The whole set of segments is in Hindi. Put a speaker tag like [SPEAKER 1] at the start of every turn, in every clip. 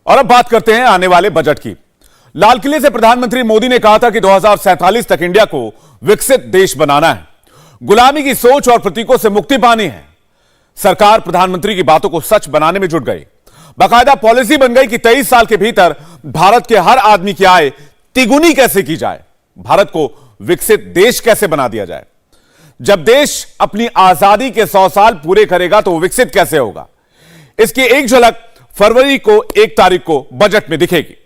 [SPEAKER 1] और अब बात करते हैं आने वाले बजट की। लाल किले से प्रधानमंत्री मोदी ने कहा था कि 2047 तक इंडिया को विकसित देश बनाना है, गुलामी की सोच और प्रतीकों से मुक्ति पानी है। सरकार प्रधानमंत्री की बातों को सच बनाने में जुट गई। बाकायदा पॉलिसी बन गई कि 23 साल के भीतर भारत के हर आदमी की आय तिगुनी कैसे की जाए, भारत को विकसित देश कैसे बना दिया जाए। जब देश अपनी आजादी के 100 साल पूरे करेगा तो वो विकसित कैसे होगा, इसकी एक झलक फरवरी को 1 तारीख को बजट में दिखेगी।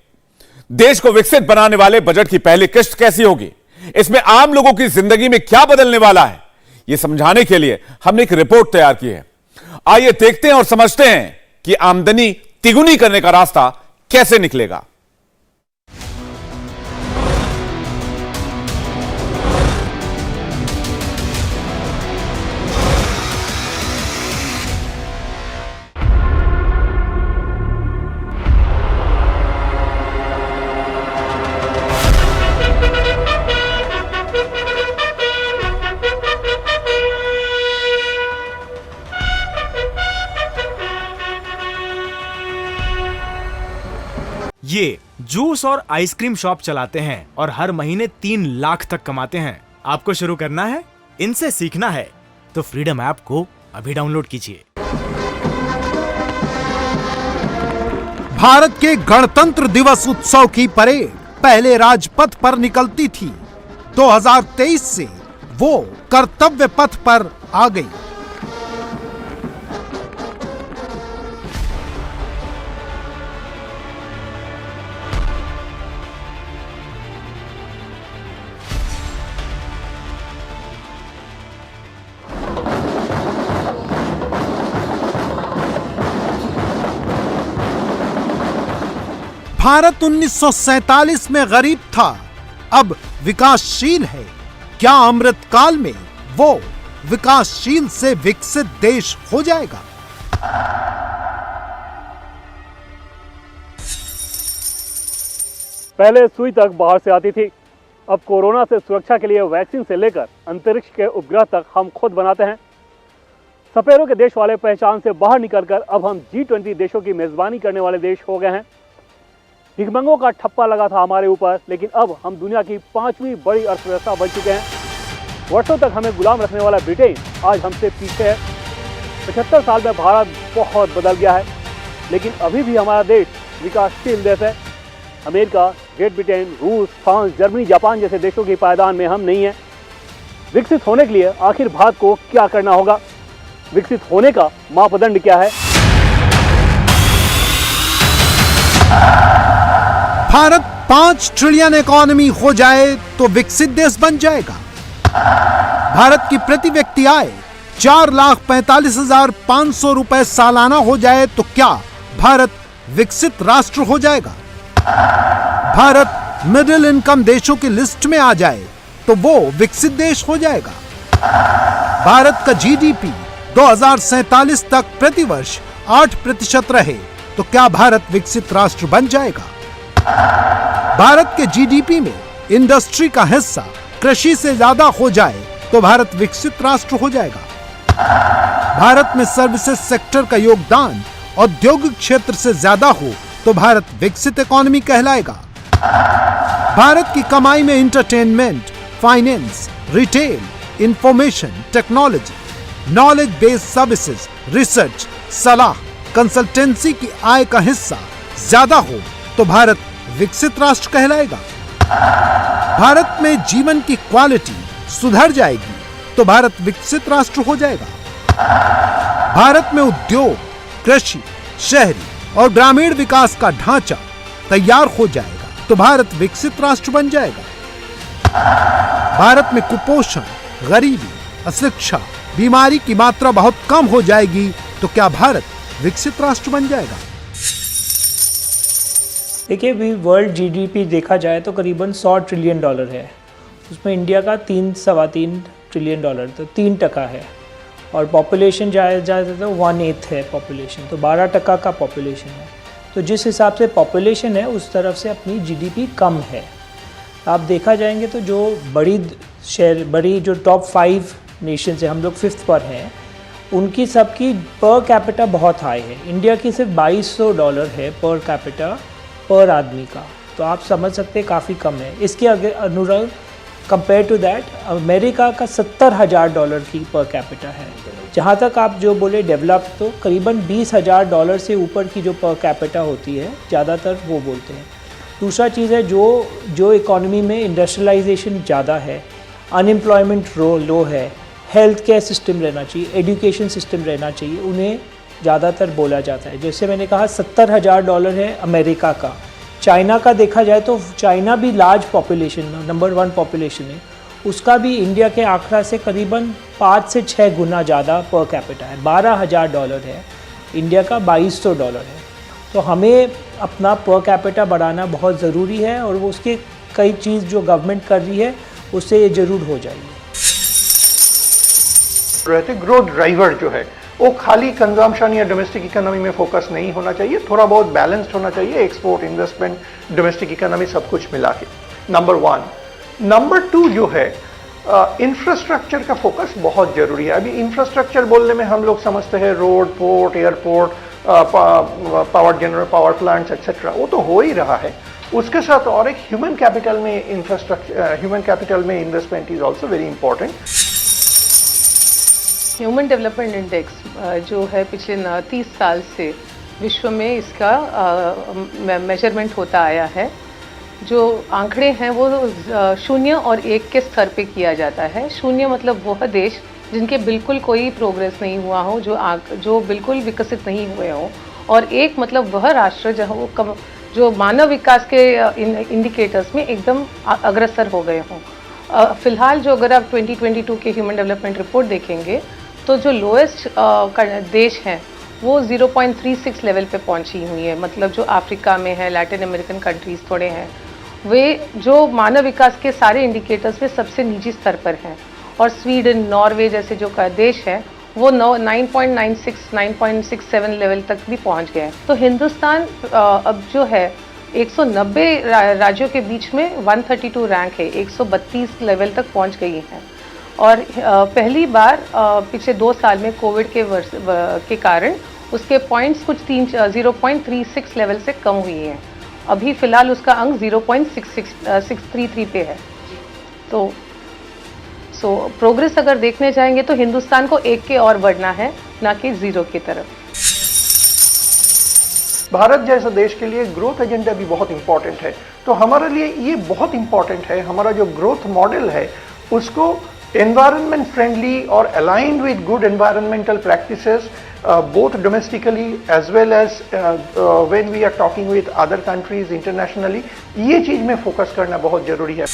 [SPEAKER 1] देश को विकसित बनाने वाले बजट की पहली किस्त कैसी होगी, इसमें आम लोगों की जिंदगी में क्या बदलने वाला है, यह समझाने के लिए हमने एक रिपोर्ट तैयार की है। आइए देखते हैं और समझते हैं कि आमदनी तिगुनी करने का रास्ता कैसे निकलेगा।
[SPEAKER 2] ये जूस और आइसक्रीम शॉप चलाते हैं और हर महीने 3 लाख तक कमाते हैं। आपको शुरू करना है, इनसे सीखना है तो फ्रीडम ऐप को अभी डाउनलोड कीजिए।
[SPEAKER 3] भारत के गणतंत्र दिवस उत्सव की परेड पहले राजपथ पर निकलती थी। 2023 से वो कर्तव्य पथ पर आ गई। भारत 1947 में गरीब था, अब विकासशील है। क्या अमृतकाल में वो विकासशील से विकसित देश हो जाएगा?
[SPEAKER 4] पहले सुई तक बाहर से आती थी, अब कोरोना से सुरक्षा के लिए वैक्सीन से लेकर अंतरिक्ष के उपग्रह तक हम खुद बनाते हैं। सपेरों के देश वाले पहचान से बाहर निकलकर अब हम G20 देशों की मेजबानी करने वाले देश हो गए हैं। भिखमंगों का ठप्पा लगा था हमारे ऊपर, लेकिन अब हम दुनिया की 5वीं बड़ी अर्थव्यवस्था बन चुके हैं। वर्षों तक हमें गुलाम रखने वाला ब्रिटेन आज हमसे पीछे है। 75 साल में भारत बहुत बदल गया है, लेकिन अभी भी हमारा देश विकासशील देश है। अमेरिका, ग्रेट ब्रिटेन, रूस, फ्रांस, जर्मनी, जापान जैसे देशों की पायदान में हम नहीं हैं। विकसित होने के लिए आखिर भारत को क्या करना होगा, विकसित होने का मापदंड क्या है?
[SPEAKER 3] भारत 5 ट्रिलियन इकोनॉमी हो जाए तो विकसित देश बन जाएगा। भारत की प्रति व्यक्ति आय 4,45,500 रुपए सालाना हो जाए तो क्या भारत विकसित राष्ट्र हो जाएगा? भारत मिडिल इनकम देशों की लिस्ट में आ जाए तो वो विकसित देश हो जाएगा। भारत का जीडीपी 2047 तक प्रतिवर्ष 8% रहे तो क्या भारत विकसित राष्ट्र बन जाएगा? भारत के जीडीपी में इंडस्ट्री का हिस्सा कृषि से ज्यादा हो जाए तो भारत विकसित राष्ट्र हो जाएगा। भारत में सर्विसेज सेक्टर का योगदान औद्योगिक क्षेत्र से ज्यादा हो तो भारत विकसित इकोनॉमी कहलाएगा। भारत की कमाई में entertainment, finance, retail, information technology, knowledge based services, research, सलाह, कंसल्टेंसी की आय का हिस्सा ज्यादा हो तो भारत विकसित राष्ट्र कहलाएगा। भारत में जीवन की क्वालिटी सुधर जाएगी तो भारत विकसित राष्ट्र हो जाएगा। भारत में उद्योग, कृषि, शहरी और ग्रामीण विकास का ढांचा तैयार हो जाएगा तो भारत विकसित राष्ट्र बन जाएगा। भारत में कुपोषण, गरीबी, अशिक्षा, बीमारी की मात्रा बहुत कम हो जाएगी तो क्या भारत विकसित राष्ट्र बन जाएगा?
[SPEAKER 5] देखिए, अभी वर्ल्ड जीडीपी देखा जाए तो करीबन $100 ट्रिलियन है। उसमें इंडिया का 3-3.25 ट्रिलियन, तो 3% है। और पॉपुलेशन जाए तो 1/8 है पॉपुलेशन, तो 12% का पॉपुलेशन है। तो जिस हिसाब से पॉपुलेशन है उस तरफ से अपनी जीडीपी कम है। आप देखा जाएंगे तो जो बड़ी जो टॉप 5 नेशन है, हम लोग 5th पर हैं, उनकी सबकी पर कैपिटा बहुत हाई है। इंडिया की सिर्फ $2200 है पर कैपिटा पर आदमी का, तो आप समझ सकते हैं काफ़ी कम है। इसके अनुरूप कंपेयर टू दैट अमेरिका का $70,000 की पर कैपिटा है। जहाँ तक आप जो बोले डेवलप, तो करीबन $20,000 से ऊपर की जो पर कैपिटा होती है ज़्यादातर वो बोलते हैं। दूसरा चीज़ है जो इकोनॉमी में इंडस्ट्रियलाइजेशन ज़्यादा है, अनएम्प्लॉयमेंट लो है, हेल्थ केयर सिस्टम रहना चाहिए, एजुकेशन सिस्टम रहना चाहिए, उन्हें ज़्यादातर बोला जाता है। जैसे मैंने कहा $70,000 है अमेरिका का। चाइना का देखा जाए तो चाइना भी लार्ज पॉपुलेशन, नंबर 1 पॉपुलेशन है, उसका भी इंडिया के आंकड़ा से करीबन 5 से 6 गुना ज़्यादा पर कैपिटा है। $12,000 है, इंडिया का $2200 है। तो हमें अपना पर कैपिटा बढ़ाना बहुत ज़रूरी है, और वो उसके कई चीज़ जो गवर्नमेंट कर रही है उससे ये ज़रूर हो जाएगी।
[SPEAKER 6] रहते ग्रोथ ड्राइवर जो है वो खाली कंजम्पशन या डोमेस्टिक इकोनॉमी में फोकस नहीं होना चाहिए, थोड़ा बहुत बैलेंस्ड होना चाहिए, एक्सपोर्ट, इन्वेस्टमेंट, डोमेस्टिक इकोनॉमी सब कुछ मिला के। नंबर 1। नंबर 2 जो है इंफ्रास्ट्रक्चर का फोकस बहुत जरूरी है। अभी इंफ्रास्ट्रक्चर बोलने में हम लोग समझते हैं road, port, airport, power generator, power plants etcetera, वो तो हो ही रहा है। उसके साथ और एक ह्यूमन कैपिटल में इंफ्रास्ट्रक्चर, ह्यूमन कैपिटल में investment is also very important.
[SPEAKER 7] Human development index जो है पिछले 30 साल से विश्व में इसका मेजरमेंट होता आया है। जो आंकड़े हैं वो 0 और 1 के स्तर पे किया जाता है। 0 मतलब वह देश जिनके बिल्कुल कोई प्रोग्रेस नहीं हुआ हो, जो बिल्कुल विकसित नहीं हुए हों, और 1 मतलब वह राष्ट्र जहाँ जो मानव विकास के इंडिकेटर्स में एकदम अग्रसर हो गए हों। फिलहाल जो अगर आप 2022 के ह्यूमन डेवलपमेंट रिपोर्ट देखेंगे तो जो लोएस्ट देश हैं वो 0.36 लेवल पे पहुंची हुई है। मतलब जो अफ्रीका में है, लैटिन अमेरिकन कंट्रीज़ थोड़े हैं, वे जो मानव विकास के सारे इंडिकेटर्स पे सबसे निजी स्तर पर हैं। और स्वीडन, नॉर्वे जैसे जो देश हैं वो 9.96, 9.67 लेवल तक भी पहुंच गए हैं। तो हिंदुस्तान अब जो है 190 राज्यों के बीच में 132 रैंक है, 132 लेवल तक पहुंच गई हैं। और पहली बार पिछले 2 साल में कोविड के कारण उसके पॉइंट्स कुछ 0.36 लेवल से कम हुई हैं। अभी फ़िलहाल उसका अंक 0.633 पे है। तो प्रोग्रेस अगर देखने जाएंगे तो हिंदुस्तान को 1 के और बढ़ना है, ना कि 0 की तरफ।
[SPEAKER 6] भारत जैसे देश के लिए ग्रोथ एजेंडा भी बहुत इंपॉर्टेंट है। तो हमारे लिए ये बहुत इंपॉर्टेंट है, हमारा जो ग्रोथ मॉडल है उसको एनवायरनमेंट फ्रेंडली और aligned with good environmental practices both domestically as well as when we are talking with other countries internationally, ये चीज में फोकस करना बहुत जरूरी है।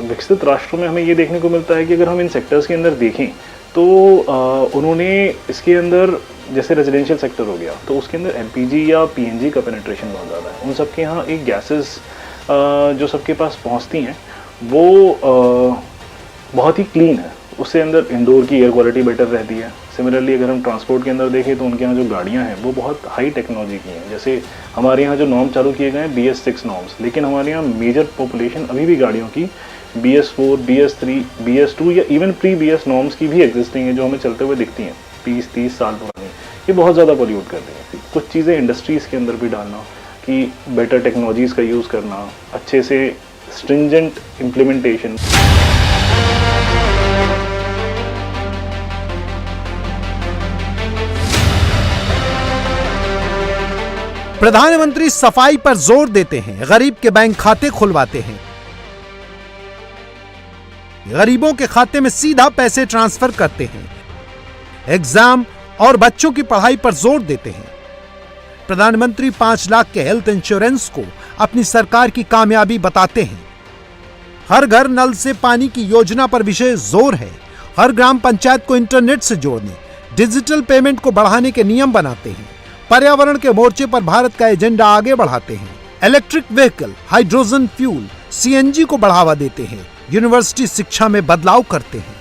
[SPEAKER 8] विकसित राष्ट्रों में हमें ये देखने को मिलता है कि अगर हम इन सेक्टर्स के अंदर देखें तो उन्होंने इसके अंदर जैसे रेजिडेंशियल सेक्टर हो गया तो उसके अंदर LPG या PNG का पेनिट्रेशन बहुत ज़्यादा है। उन सबके यहाँ एक गैसेस जो सबके पास पहुँचती हैं वो बहुत ही क्लीन है, उससे अंदर इंडोर की एयर क्वालिटी बेटर रहती है। सिमिलरली अगर हम ट्रांसपोर्ट के अंदर देखें तो उनके यहाँ जो गाड़ियाँ हैं वो बहुत हाई टेक्नोलॉजी की हैं। जैसे हमारे यहाँ जो नॉर्म चालू किए गए हैं BS6 नॉर्म्स, लेकिन हमारे यहाँ मेजर पॉपुलेशन अभी भी गाड़ियों की BS4, BS3, BS2 या इवन प्री BS नॉर्म्स की भी एग्जिस्टिंग है, जो हमें चलते हुए दिखती हैं 20-30 साल पुरानी। ये बहुत ज़्यादा पॉल्यूट कर रही हैं। कुछ चीज़ें इंडस्ट्रीज़ के अंदर भी डालना, कि बेटर टेक्नोलॉजीज़ का यूज़ करना, अच्छे से स्ट्रिंजेंट इम्प्लीमेंटेशन।
[SPEAKER 3] प्रधानमंत्री सफाई पर जोर देते हैं, गरीब के बैंक खाते खुलवाते हैं, गरीबों के खाते में सीधा पैसे ट्रांसफर करते हैं, एग्जाम और बच्चों की पढ़ाई पर जोर देते हैं। प्रधानमंत्री 5 लाख के हेल्थ इंश्योरेंस को अपनी सरकार की कामयाबी बताते हैं। हर घर नल से पानी की योजना पर विशेष जोर है। हर ग्राम पंचायत को इंटरनेट से जोड़ने, डिजिटल पेमेंट को बढ़ाने के नियम बनाते हैं। पर्यावरण के मोर्चे पर भारत का एजेंडा आगे बढ़ाते हैं। Electric vehicle, hydrogen fuel, CNG को बढ़ावा देते हैं। यूनिवर्सिटी शिक्षा में बदलाव करते हैं।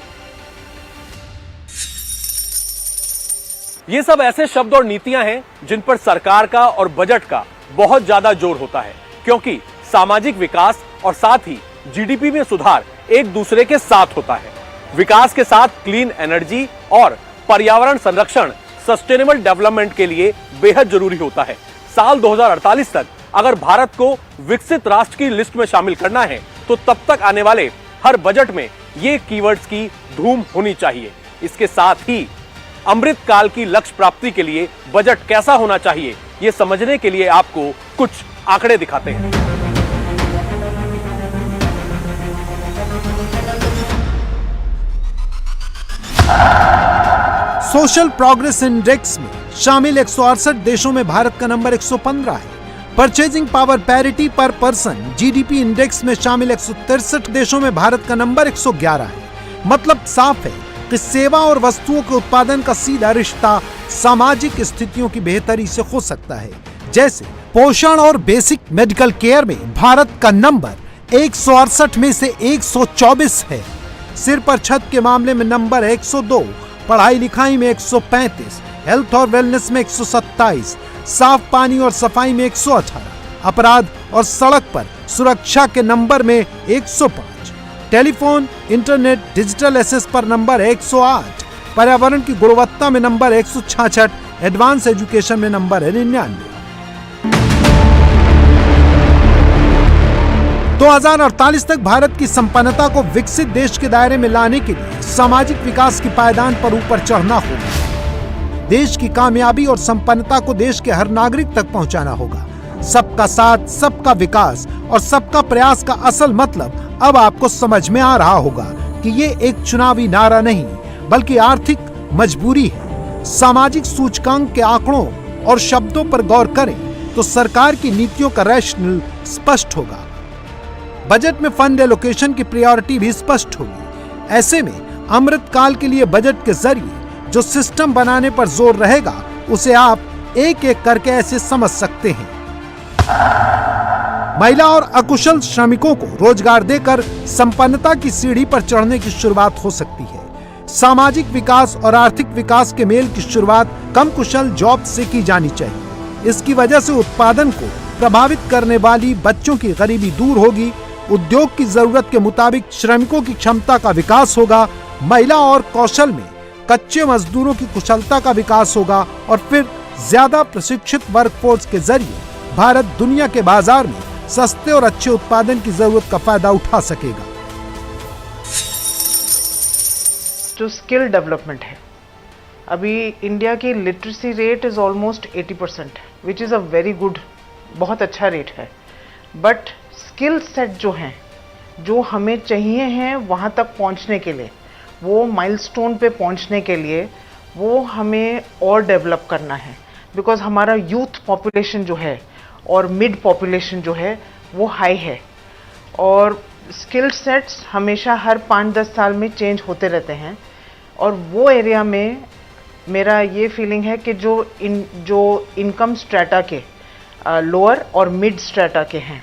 [SPEAKER 4] ये सब ऐसे शब्द और नीतियां हैं जिन पर सरकार का और बजट का बहुत ज्यादा जोर होता है, क्योंकि सामाजिक विकास और साथ ही GDP में सुधार एक दूसरे के साथ होता है। विकास के साथ क्लीन एनर्जी और पर्यावरण संरक्षण सस्टेनेबल डेवलपमेंट के लिए बेहद जरूरी होता है। साल 2048 तक अगर भारत को विकसित राष्ट्र की लिस्ट में शामिल करना है तो तब तक आने वाले हर बजट में ये कीवर्ड्स की धूम होनी चाहिए। इसके साथ ही अमृत काल की लक्ष्य प्राप्ति के लिए बजट कैसा होना चाहिए, ये समझने के लिए आपको कुछ आंकड़े दिखाते हैं।
[SPEAKER 3] सोशल प्रोग्रेस इंडेक्स में शामिल 168 देशों में भारत का नंबर 115 है। परचेजिंग पावर पैरिटी पर पर्सन जीडीपी इंडेक्स में शामिल 163 देशों में भारत का नंबर 111 है। मतलब साफ है कि सेवा और वस्तुओं के उत्पादन का सीधा रिश्ता सामाजिक स्थितियों की बेहतरी से हो सकता है। जैसे पोषण और बेसिक मेडिकल केयर में भारत का नंबर 168 में से 124 है। सिर पर छत के मामले में नंबर 102, पढ़ाई लिखाई में 135, हेल्थ और वेलनेस में 127, साफ पानी और सफाई में 118, अपराध और सड़क पर सुरक्षा के नंबर में 105, टेलीफोन, इंटरनेट, डिजिटल एसेस पर नंबर 108, पर्यावरण की गुणवत्ता में नंबर 166, एडवांस एजुकेशन में नंबर है 99। 2048 तक भारत की संपन्नता को विकसित देश के दायरे में लाने के लिए सामाजिक विकास की पायदान पर ऊपर चढ़ना होगा। देश की कामयाबी और संपन्नता को देश के हर नागरिक तक पहुंचाना होगा। सबका साथ, सबका विकास और सबका प्रयास का असल मतलब अब आपको समझ में आ रहा होगा कि ये एक चुनावी नारा नहीं बल्कि आर्थिक मजबूरी है। सामाजिक सूचकांक के आंकड़ों और शब्दों पर गौर करें तो सरकार की नीतियों का रैशनल स्पष्ट होगा। बजट में फंड एलोकेशन की प्रायोरिटी भी स्पष्ट होगी। ऐसे में अमृत काल के लिए बजट के जरिए जो सिस्टम बनाने पर जोर रहेगा उसे आप एक एक करके ऐसे समझ सकते हैं। महिला और अकुशल श्रमिकों को रोजगार देकर संपन्नता की सीढ़ी पर चढ़ने की शुरुआत हो सकती है। सामाजिक विकास और आर्थिक विकास के मेल की शुरुआत कम कुशल जॉब से की जानी चाहिए। इसकी वजह से उत्पादन को प्रभावित करने वाली बच्चों की गरीबी दूर होगी, उद्योग की जरूरत के मुताबिक श्रमिकों की क्षमता का विकास होगा, महिला और कौशल में कच्चे मजदूरों की कुशलता का विकास होगा और फिर ज्यादा प्रशिक्षित वर्कफोर्स के जरिए भारत दुनिया के बाजार में सस्ते और अच्छे उत्पादन की जरूरत का फायदा उठा सकेगा।
[SPEAKER 9] जो स्किल डेवलपमेंट है, अभी इंडिया की literacy rate is almost 80%, which is a very good, बहुत अच्छा रेट है। बट स्किल सेट जो हैं, जो हमें चाहिए हैं वहाँ तक पहुँचने के लिए, वो माइलस्टोन पे पहुँचने के लिए वो हमें और डेवलप करना है। बिकॉज हमारा यूथ पॉपुलेशन जो है और मिड पॉपुलेशन जो है वो हाई है और स्किल सेट्स हमेशा हर 5-10 साल में चेंज होते रहते हैं। और वो एरिया में मेरा ये फीलिंग है कि जो इनकम स्ट्रेटा के लोअर और मिड स्ट्रेटा के हैं,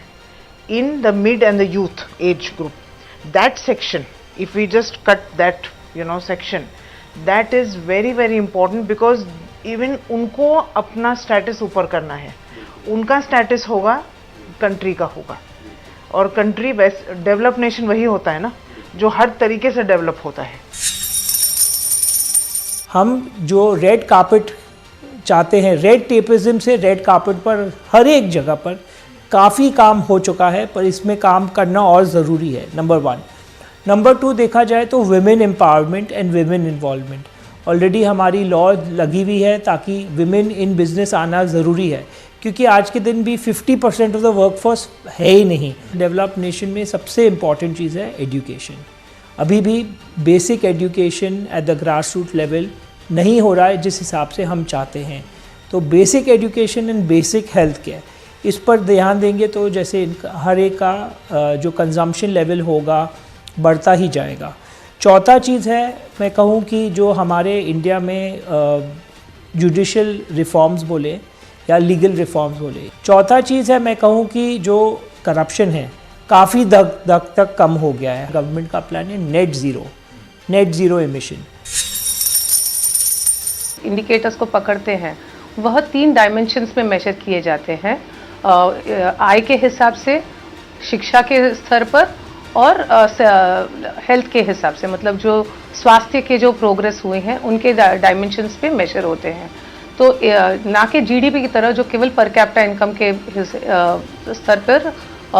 [SPEAKER 9] in the mid and the youth age group, that section, if we just cut that section, that is very very important because even उनको अपना स्टेटस ऊपर करना है। उनका स्टेटस होगा कंट्री का होगा और कंट्री डेवलप नेशन वही होता है ना जो हर तरीके से डेवलप होता है।
[SPEAKER 5] हम जो रेड कार्पेट चाहते हैं, रेड टेपिज्म से रेड कार्पेट पर हर एक जगह पर काफ़ी काम हो चुका है, पर इसमें काम करना और ज़रूरी है, नंबर 1। नंबर 2 देखा जाए तो women empowerment and women involvement, already हमारी लॉ लगी हुई है ताकि विमेन इन बिजनेस आना ज़रूरी है, क्योंकि आज के दिन भी 50% ऑफ द वर्कफोर्स है ही नहीं। डेवलप नेशन में सबसे इम्पॉर्टेंट चीज़ है एजुकेशन। अभी भी basic education at the grass root level नहीं हो रहा है जिस हिसाब से हम चाहते हैं। तो basic education and basic health care, इस पर ध्यान देंगे तो जैसे हर एक का जो कंजम्पशन लेवल होगा बढ़ता ही जाएगा। चौथा चीज़ है, मैं कहूँ कि जो हमारे इंडिया में जुडिशल रिफॉर्म्स बोले या लीगल रिफॉर्म्स बोले, चौथा चीज़ है मैं कहूँ कि जो करप्शन है काफ़ी हद तक कम हो गया है। गवर्नमेंट का प्लान है नेट ज़ीरो एमिशन।
[SPEAKER 7] इंडिकेटर्स को पकड़ते हैं वह 3 डायमेंशंस में मेजर किए जाते हैं, आय के हिसाब से, शिक्षा के स्तर पर और हेल्थ के हिसाब से, मतलब जो स्वास्थ्य के जो प्रोग्रेस हुए हैं उनके डायमेंशंस पे मेजर होते हैं। तो ना कि जीडीपी की तरह जो केवल पर कैपिटा इनकम के स्तर पर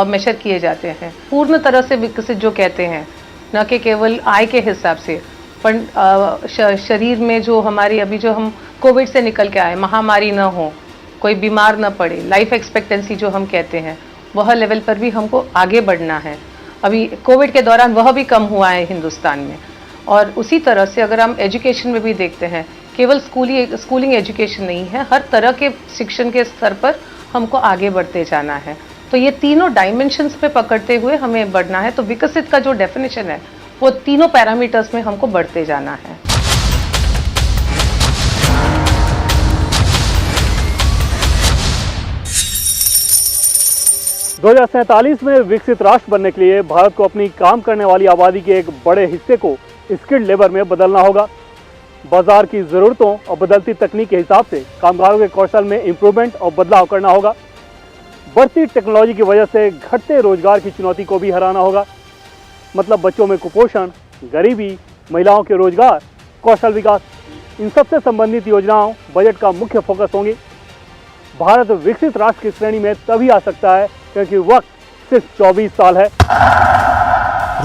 [SPEAKER 7] मेजर किए जाते हैं। पूर्ण तरह से विकसित जो कहते हैं, न कि केवल आय के हिसाब से, पर शरीर में जो हमारी अभी जो हम कोविड से निकल के आए, महामारी ना हो, कोई बीमार ना पड़े, लाइफ एक्सपेक्टेंसी जो हम कहते हैं वह लेवल पर भी हमको आगे बढ़ना है। अभी कोविड के दौरान वह भी कम हुआ है हिंदुस्तान में। और उसी तरह से अगर हम एजुकेशन में भी देखते हैं, केवल स्कूलिंग एजुकेशन नहीं है, हर तरह के शिक्षण के स्तर पर हमको आगे बढ़ते जाना है। तो ये तीनों डायमेंशंस पे पकड़ते हुए हमें बढ़ना है। तो विकसित का जो डेफिनेशन है वो तीनों पैरामीटर्स में हमको बढ़ते जाना है।
[SPEAKER 4] दो 2047 में विकसित राष्ट्र बनने के लिए भारत को अपनी काम करने वाली आबादी के एक बड़े हिस्से को स्किल्ड लेबर में बदलना होगा। बाजार की ज़रूरतों और बदलती तकनीक के हिसाब से कामगारों के कौशल में इम्प्रूवमेंट और बदलाव करना होगा। बढ़ती टेक्नोलॉजी की वजह से घटते रोजगार की चुनौती को भी हराना होगा। मतलब बच्चों में कुपोषण, गरीबी, महिलाओं के रोजगार, कौशल विकास, इन सबसे संबंधित योजनाओं बजट का मुख्य फोकस होंगी। भारत विकसित राष्ट्र की श्रेणी में तभी आ सकता है क्योंकि वक्त सिर्फ 24 साल है।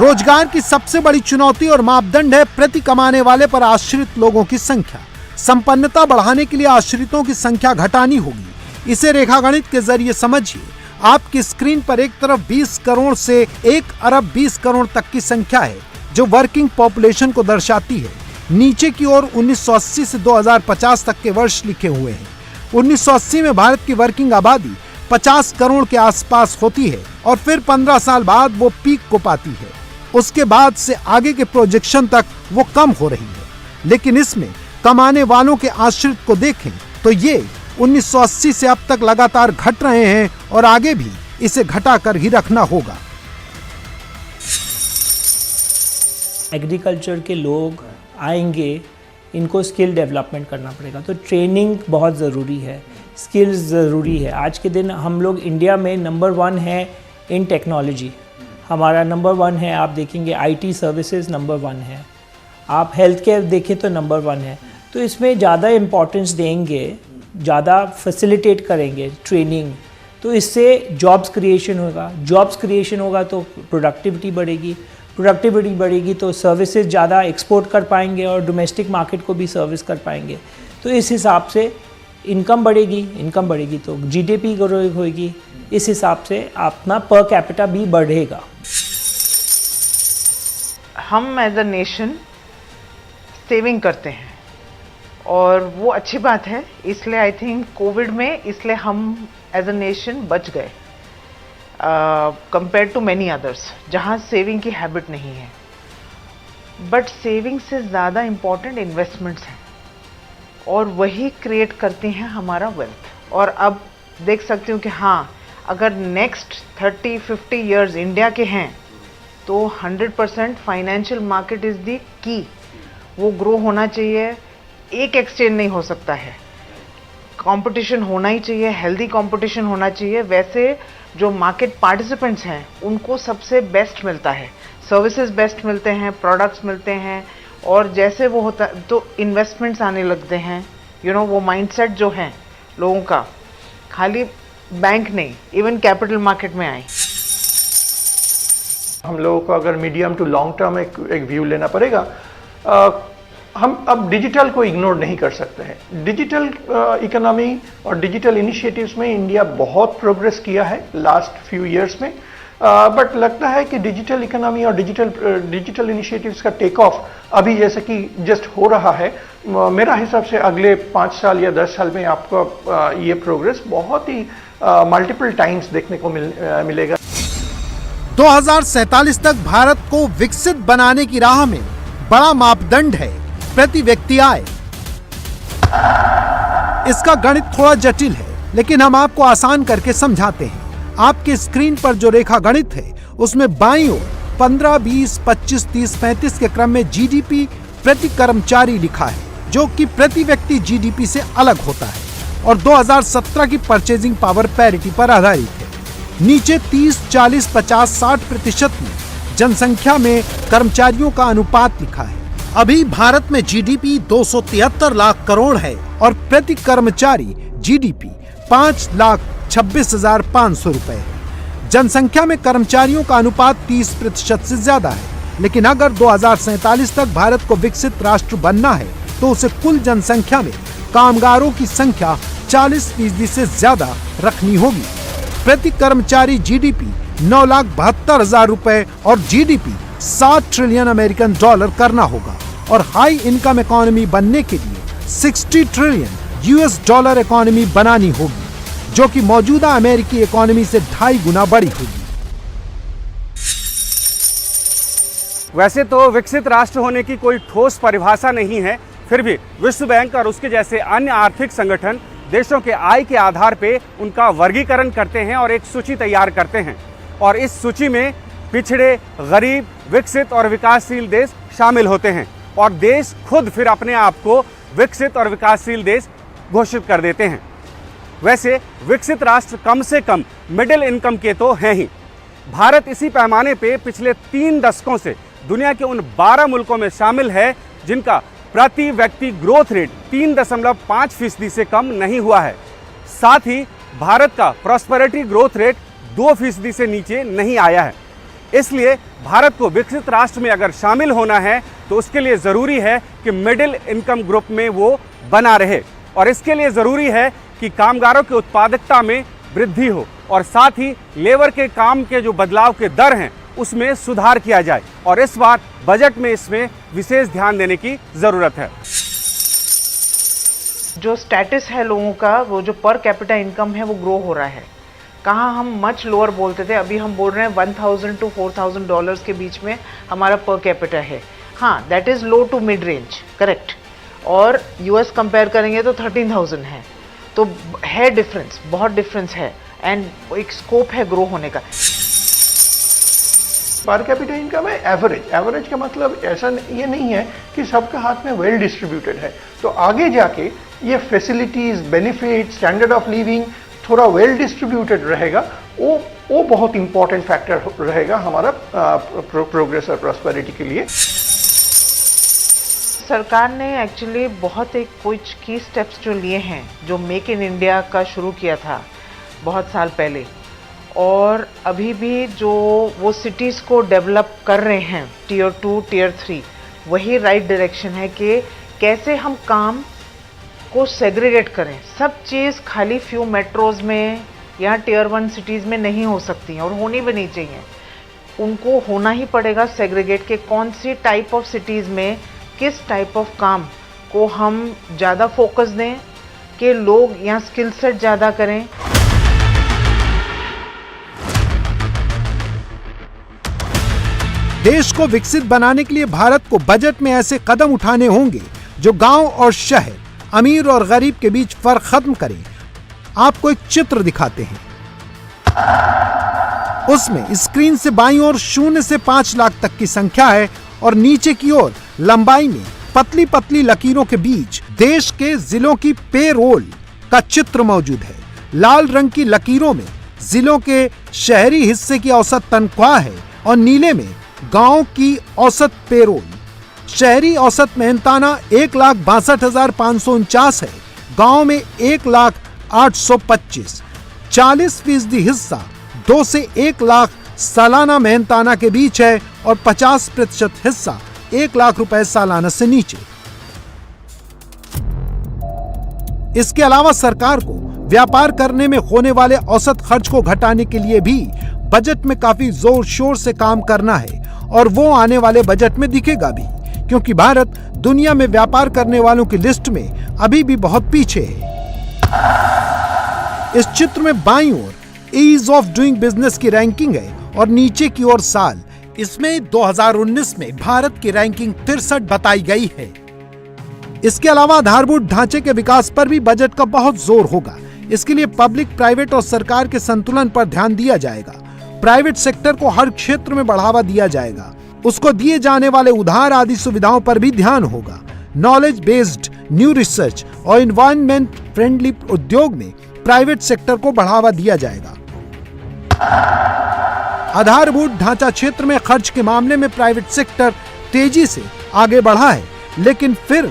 [SPEAKER 3] रोजगार की सबसे बड़ी चुनौती और मापदंड है प्रति कमाने वाले पर आश्रित लोगों की संख्या। संपन्नता बढ़ाने के लिए आश्रितों की संख्या घटानी होगी। इसे रेखागणित के जरिए समझिए। आपकी स्क्रीन पर एक तरफ 20 करोड़ से 1 अरब 20 करोड़ तक की संख्या है जो वर्किंग पॉपुलेशन को दर्शाती है। नीचे की ओर 1980 से 2050 तक के वर्ष लिखे हुए हैं। 1980 में भारत की वर्किंग आबादी 50 करोड़ के आसपास होती है और फिर 15 साल बाद वो पीक को पाती है। उसके बाद से आगे के प्रोजेक्शन तक वो कम हो रही है। लेकिन इसमें कमाने वालों के आश्रित को देखें तो ये 1980 से अब तक लगातार घट रहे हैं और आगे भी इसे घटाकर ही रखना होगा।
[SPEAKER 5] एग्रीकल्चर के लोग आएंगे, इनको स्किल डेवलपमेंट करना पड़ेगा, तो ट्रेनिंग बहुत ज़रूरी है, स्किल्स ज़रूरी है। आज के दिन हम लोग इंडिया में नंबर 1 है इन टेक्नोलॉजी, हमारा नंबर 1 है। आप देखेंगे आईटी सर्विसेज नंबर 1 है, आप हेल्थ केयर देखें तो नंबर 1 है। तो इसमें ज़्यादा इम्पोर्टेंस देंगे, ज़्यादा फैसिलिटेट करेंगे ट्रेनिंग, तो इससे जॉब्स क्रिएशन होगा। जॉब्स क्रिएशन होगा तो प्रोडक्टिविटी बढ़ेगी, प्रोडक्टिविटी बढ़ेगी तो सर्विसेज ज़्यादा एक्सपोर्ट कर पाएंगे और डोमेस्टिक मार्केट को भी सर्विस कर पाएंगे। तो इस हिसाब से इनकम बढ़ेगी तो जीडीपी ग्रोथ होगी, इस हिसाब से अपना पर कैपिटा भी बढ़ेगा।
[SPEAKER 9] हम एज अ नेशन सेविंग करते हैं और वो अच्छी बात है। इसलिए आई थिंक कोविड में इसलिए हम एज अ नेशन बच गए कंपेयर टू मैनी अदर्स जहाँ सेविंग की हैबिट नहीं है। बट सेविंग से ज़्यादा इम्पॉर्टेंट इन्वेस्टमेंट्स हैं और वही क्रिएट करती हैं हमारा वेल्थ। और अब देख सकती हूँ कि हाँ, अगर नेक्स्ट 30-50 इयर्स इंडिया के हैं तो 100% फाइनेंशियल मार्केट इज़ दी की। वो ग्रो होना चाहिए, एक एक्सचेंज नहीं हो सकता है, कंपटीशन होना ही चाहिए, हेल्दी कंपटीशन होना चाहिए। वैसे जो मार्केट पार्टिसिपेंट्स हैं उनको सबसे बेस्ट मिलता है, सर्विसेज बेस्ट मिलते हैं, प्रोडक्ट्स मिलते हैं, और जैसे वो होता तो इन्वेस्टमेंट्स आने लगते हैं। वो माइंडसेट जो है लोगों का, खाली बैंक नहीं, इवन कैपिटल मार्केट में आए।
[SPEAKER 6] हम लोगों को अगर मीडियम टू लॉन्ग टर्म एक व्यू लेना पड़ेगा। हम अब डिजिटल को इग्नोर नहीं कर सकते हैं। डिजिटल इकोनॉमी और डिजिटल इनिशिएटिव्स में इंडिया बहुत प्रोग्रेस किया है लास्ट फ्यू इयर्स में, बट लगता है कि डिजिटल इकोनॉमी और डिजिटल इनिशिएटिव्स का टेक ऑफ अभी जैसे कि जस्ट हो रहा है। मेरा हिसाब से अगले 5 साल या 10 साल में आपको ये प्रोग्रेस बहुत ही मल्टीपल टाइम्स देखने को मिलेगा।
[SPEAKER 3] 2047 तक भारत को विकसित बनाने की राह में बड़ा मापदंड है प्रति व्यक्ति आय। इसका गणित थोड़ा जटिल है, लेकिन हम आपको आसान करके समझाते हैं। आपके स्क्रीन पर जो रेखा गणित है उसमें बाईं ओर 15, 20, 25, 30, 35 के क्रम में जीडीपी प्रति कर्मचारी लिखा है, जो कि प्रति व्यक्ति जीडीपी से अलग होता है और 2017 की परचेजिंग पावर पैरिटी पर आधारित है। नीचे 30, 40, 50, 60% में जनसंख्या में कर्मचारियों का अनुपात लिखा है। अभी भारत में जीडीपी 273 लाख करोड़ है और प्रति कर्मचारी जीडीपी 5,26,500 रुपए है। जनसंख्या में कर्मचारियों का अनुपात 30% से ज्यादा है। लेकिन अगर 2047 तक भारत को विकसित राष्ट्र बनना है तो उसे कुल जनसंख्या में कामगारों की संख्या 40% से ज्यादा रखनी होगी। प्रति कर्मचारी जीडीपी 9,72,000 रुपए और जीडीपी 7 ट्रिलियन अमेरिकन डॉलर करना होगा और हाई इनकम इकोनॉमी बनने के लिए 60 ट्रिलियन यूएस डॉलर इकोनॉमी बनानी होगी, जो कि मौजूदा अमेरिकी इकोनॉमी से 2.5 गुना बड़ी होगी।
[SPEAKER 10] वैसे तो विकसित राष्ट्र होने की कोई ठोस परिभाषा नहीं है, फिर भी विश्व बैंक और उसके जैसे अन्य आर्थिक संगठन देशों के आय के आधार पे उनका वर्गीकरण करते हैं और एक सूची तैयार करते हैं और इस सूची में पिछड़े, गरीब, विकसित और विकासशील देश शामिल होते हैं और देश खुद फिर अपने आप को विकसित और विकासशील देश घोषित कर देते हैं। वैसे विकसित राष्ट्र कम से कम मिडिल इनकम के तो हैं ही। भारत इसी पैमाने पे पिछले 3 दशकों से दुनिया के उन 12 मुल्कों में शामिल है जिनका प्रति व्यक्ति ग्रोथ रेट 3.5% से कम नहीं हुआ है। साथ ही भारत का प्रॉस्पेरिटी ग्रोथ रेट 2% से नीचे नहीं आया है। इसलिए भारत को विकसित राष्ट्र में अगर शामिल होना है तो उसके लिए ज़रूरी है कि मिडिल इनकम ग्रुप में वो बना रहे और इसके लिए ज़रूरी है कि कामगारों की उत्पादकता में वृद्धि हो और साथ ही लेबर के काम के जो बदलाव के दर हैं उसमें सुधार किया जाए और इस बार बजट में इसमें विशेष ध्यान देने की ज़रूरत है।
[SPEAKER 9] जो स्टेटस है लोगों का, वो जो पर कैपिटा इनकम है वो ग्रो हो रहा है। कहाँ हम मच लोअर बोलते थे, अभी हम बोल रहे हैं 1,000 to 4,000 डॉलर्स के बीच में हमारा पर कैपिटा है। हाँ, that is low to mid range, correct. और यूएस कंपेयर करेंगे तो 13,000 है, तो है डिफरेंस, बहुत डिफरेंस है एंड एक स्कोप है ग्रो होने का।
[SPEAKER 6] पर कैपिटा इनकम है एवरेज का मतलब ऐसा ये नहीं है कि सबका हाथ में वेल डिस्ट्रीब्यूटेड है। तो आगे जाके ये facilities, benefit, standard of living थोड़ा वेल डिस्ट्रीब्यूटेड रहेगा, वो बहुत इंपॉर्टेंट फैक्टर रहेगा हमारा प्रोग्रेस और प्रॉस्पेरिटी के लिए।
[SPEAKER 9] सरकार ने एक्चुअली बहुत एक कुछ की स्टेप्स जो लिए हैं, जो मेक इन इंडिया का शुरू किया था बहुत साल पहले, और अभी भी जो वो सिटीज़ को डेवलप कर रहे हैं टियर 2, टियर 3, वही राइट डायरेक्शन है कि कैसे हम काम को सेग्रीगेट करें। सब चीज़ खाली फ्यू मेट्रोज़ में या टियर 1 सिटीज़ में नहीं हो सकती हैं और होनी भी नहीं चाहिए। उनको होना ही पड़ेगा सेग्रीगेट के कौन सी टाइप ऑफ सिटीज़ में किस टाइप ऑफ काम को हम ज़्यादा फोकस दें कि लोग यहाँ स्किल सेट ज़्यादा करें।
[SPEAKER 3] देश को विकसित बनाने के लिए भारत को बजट में ऐसे कदम उठाने होंगे जो गांव और शहर, अमीर और गरीब के बीच फर्क खत्म करें। आपको एक चित्र दिखाते हैं। उसमें स्क्रीन से बाईं ओर 0 से 5 लाख तक की संख्या है और नीचे की ओर लंबाई में पतली पतली लकीरों के बीच देश के जिलों की पेरोल का चित्र मौजूद है। लाल रंग की लकीरों में जिलों के शहरी हिस्से की औसत तनख्वाह है और नीले में गांव की औसत पेरोल। शहरी औसत मेहनताना 1,62,549 है, गांव में 1,08,25। 40% हिस्सा 2 से 1 लाख सालाना मेहनताना के बीच है और 50% हिस्सा 1 लाख रुपए सालाना से नीचे। इसके अलावा सरकार को व्यापार करने में होने वाले औसत खर्च को घटाने के लिए भी बजट में काफी जोर शोर से काम करना है और वो आने वाले बजट में दिखेगा भी, क्योंकि भारत दुनिया में व्यापार करने वालों की लिस्ट में अभी भी बहुत पीछे है। इस चित्र में बाईं ओर ईज ऑफ डूइंग बिजनेस की रैंकिंग है और नीचे की ओर साल। इसमें 2019 में भारत की रैंकिंग 63 बताई गई है। इसके अलावा आधारभूत ढांचे के विकास पर भी बजट का बहुत जोर होगा। इसके लिए पब्लिक, प्राइवेट और सरकार के संतुलन पर ध्यान दिया जाएगा। प्राइवेट सेक्टर को हर क्षेत्र में बढ़ावा दिया जाएगा। उसको दिए जाने वाले उधार आदि सुविधाओं पर भी ध्यान होगा। नॉलेज बेस्ड न्यू रिसर्च और एनवायरनमेंट फ्रेंडली उद्योग में प्राइवेट सेक्टर को बढ़ावा दिया जाएगा। आधारभूत ढांचा क्षेत्र में खर्च के मामले में प्राइवेट सेक्टर तेजी से आगे बढ़ा है, लेकिन फिर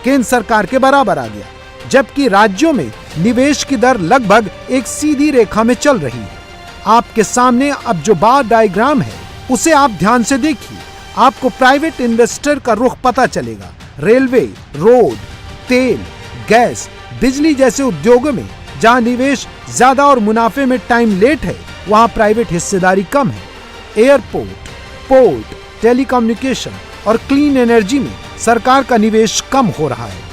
[SPEAKER 3] केंद्र सरकार के बराबर आ गया, जबकि राज्यों में निवेश की दर लगभग एक सीधी रेखा में चल रही है। आपके सामने अब जो बार डायग्राम है उसे आप ध्यान से देखिए, आपको प्राइवेट इन्वेस्टर का रुख पता चलेगा। रेलवे, रोड, तेल, गैस, बिजली जैसे उद्योगों में जहां निवेश ज्यादा और मुनाफे में टाइम लेट है, वहां प्राइवेट हिस्सेदारी कम है। एयरपोर्ट, पोर्ट, टेलीकम्युनिकेशन और क्लीन एनर्जी में सरकार का निवेश कम हो रहा है।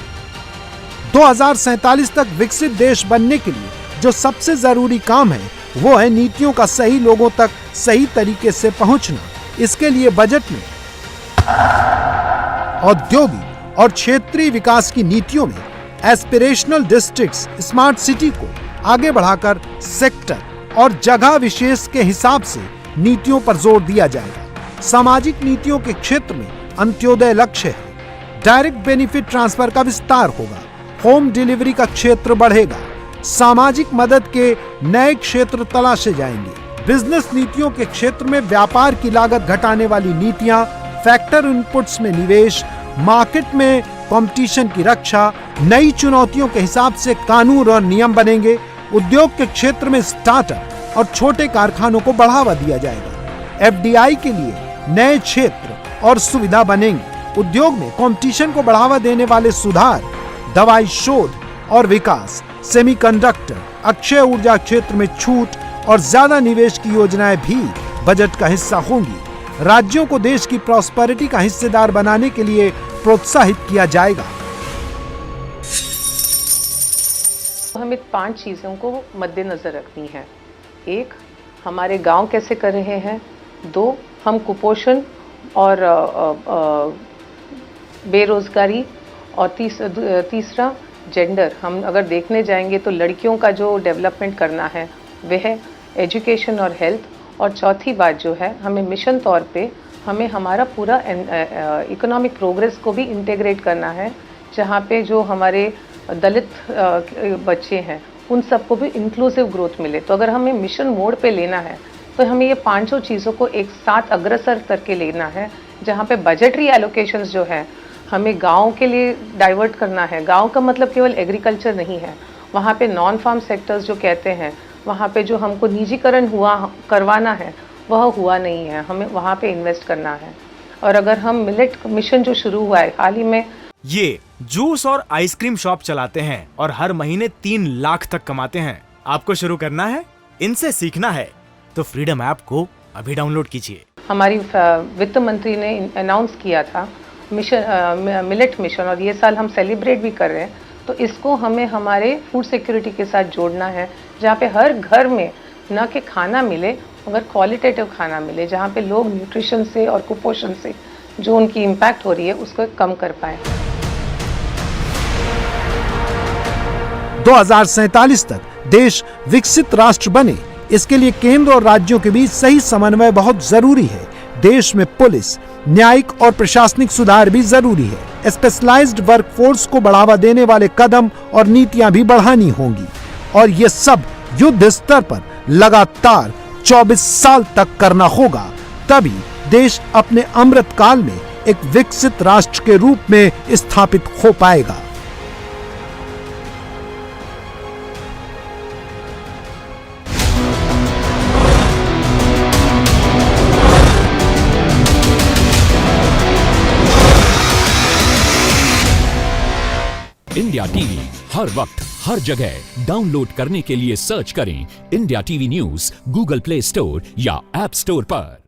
[SPEAKER 3] 2047 तक विकसित देश बनने के लिए जो सबसे जरूरी काम है वो है नीतियों का सही लोगों तक सही तरीके से पहुंचना। इसके लिए बजट में औद्योगिक और क्षेत्रीय विकास की नीतियों में एस्पिरेशनल डिस्ट्रिक्ट्स, स्मार्ट सिटी को आगे बढ़ाकर सेक्टर और जगह विशेष के हिसाब से नीतियों पर जोर दिया जाएगा। सामाजिक नीतियों के क्षेत्र में अंत्योदय लक्ष्य है। डायरेक्ट बेनिफिट ट्रांसफर का विस्तार होगा। होम डिलीवरी का क्षेत्र बढ़ेगा। सामाजिक मदद के नए क्षेत्र तलाशे जाएंगे। बिजनेस नीतियों के क्षेत्र में व्यापार की लागत घटाने वाली नीतियां, फैक्टर इनपुट्स में निवेश, मार्केट में कंपटीशन की रक्षा, नई चुनौतियों के हिसाब से कानून और नियम बनेंगे। उद्योग के क्षेत्र में स्टार्टअप और छोटे कारखानों को बढ़ावा दिया जाएगा। एफडीआई के लिए नए क्षेत्र और सुविधा बनेंगे। उद्योग में कंपटीशन को बढ़ावा देने वाले सुधार, दवाई शोध और विकास, सेमीकंडक्टर, अक्षय ऊर्जा क्षेत्र में छूट और ज्यादा निवेश की योजनाएं भी बजट का हिस्सा होंगी। राज्यों को देश की प्रॉस्पेरिटी का हिस्सेदार बनाने के लिए प्रोत्साहित किया जाएगा।
[SPEAKER 7] हमें 5 चीज़ों को मद्देनजर रखनी है। 1, हमारे गांव कैसे कर रहे हैं। 2, हम कुपोषण और बेरोजगारी, और तीसरा जेंडर। हम अगर देखने जाएंगे तो लड़कियों का जो डेवलपमेंट करना है वह एजुकेशन और हेल्थ, और चौथी बात जो है, हमें मिशन तौर पे हमें हमारा पूरा इकोनॉमिक प्रोग्रेस को भी इंटीग्रेट करना है, जहाँ पे जो हमारे दलित बच्चे हैं उन सबको भी इंक्लूसिव ग्रोथ मिले। तो अगर हमें मिशन मोड पे लेना है तो हमें ये 5 चीज़ों को एक साथ अग्रसर करके लेना है, जहाँ पे बजटरी एलोकेशंस जो है हमें गाँव के लिए डाइवर्ट करना है। गाँव का मतलब केवल एग्रीकल्चर नहीं है, वहाँ पे नॉन फार्म सेक्टर्स जो कहते हैं, वहाँ पे जो हमको निजीकरण करवाना है वह हुआ नहीं है, हमें वहाँ पे इन्वेस्ट करना है। और अगर हम मिलेट मिशन जो शुरू हुआ है हाल ही में,
[SPEAKER 2] ये जूस और आइसक्रीम शॉप चलाते हैं और हर महीने 3 लाख तक कमाते हैं। आपको शुरू करना है, इनसे सीखना है तो फ्रीडम ऐप को अभी डाउनलोड कीजिए।
[SPEAKER 7] हमारी वित्त मंत्री ने अनाउंस किया था मिशन, मिलेट मिशन, और ये साल हम सेलिब्रेट भी कर रहे हैं। तो इसको हमें हमारे फूड सिक्योरिटी के साथ जोड़ना है, जहाँ पे हर घर में न कि खाना मिले मगर क्वालिटेटिव खाना मिले, जहाँ पे लोग न्यूट्रिशन से और कुपोषण से जो उनकी इम्पैक्ट हो रही है उसको कम कर पाए।
[SPEAKER 3] 2047 तक देश विकसित राष्ट्र बने, इसके लिए केंद्र और राज्यों के बीच सही समन्वय बहुत जरूरी है। देश में पुलिस, न्यायिक और प्रशासनिक सुधार भी जरूरी है। स्पेशलाइज्ड वर्कफोर्स को बढ़ावा देने वाले कदम और नीतियां भी बढ़ानी होंगी, और ये सब युद्ध स्तर पर लगातार 24 साल तक करना होगा। तभी देश अपने अमृत काल में एक विकसित राष्ट्र के रूप में स्थापित हो पाएगा।
[SPEAKER 11] इंडिया टीवी हर वक्त हर जगह डाउनलोड करने के लिए सर्च करें India TV news Google play store या ऐप स्टोर पर।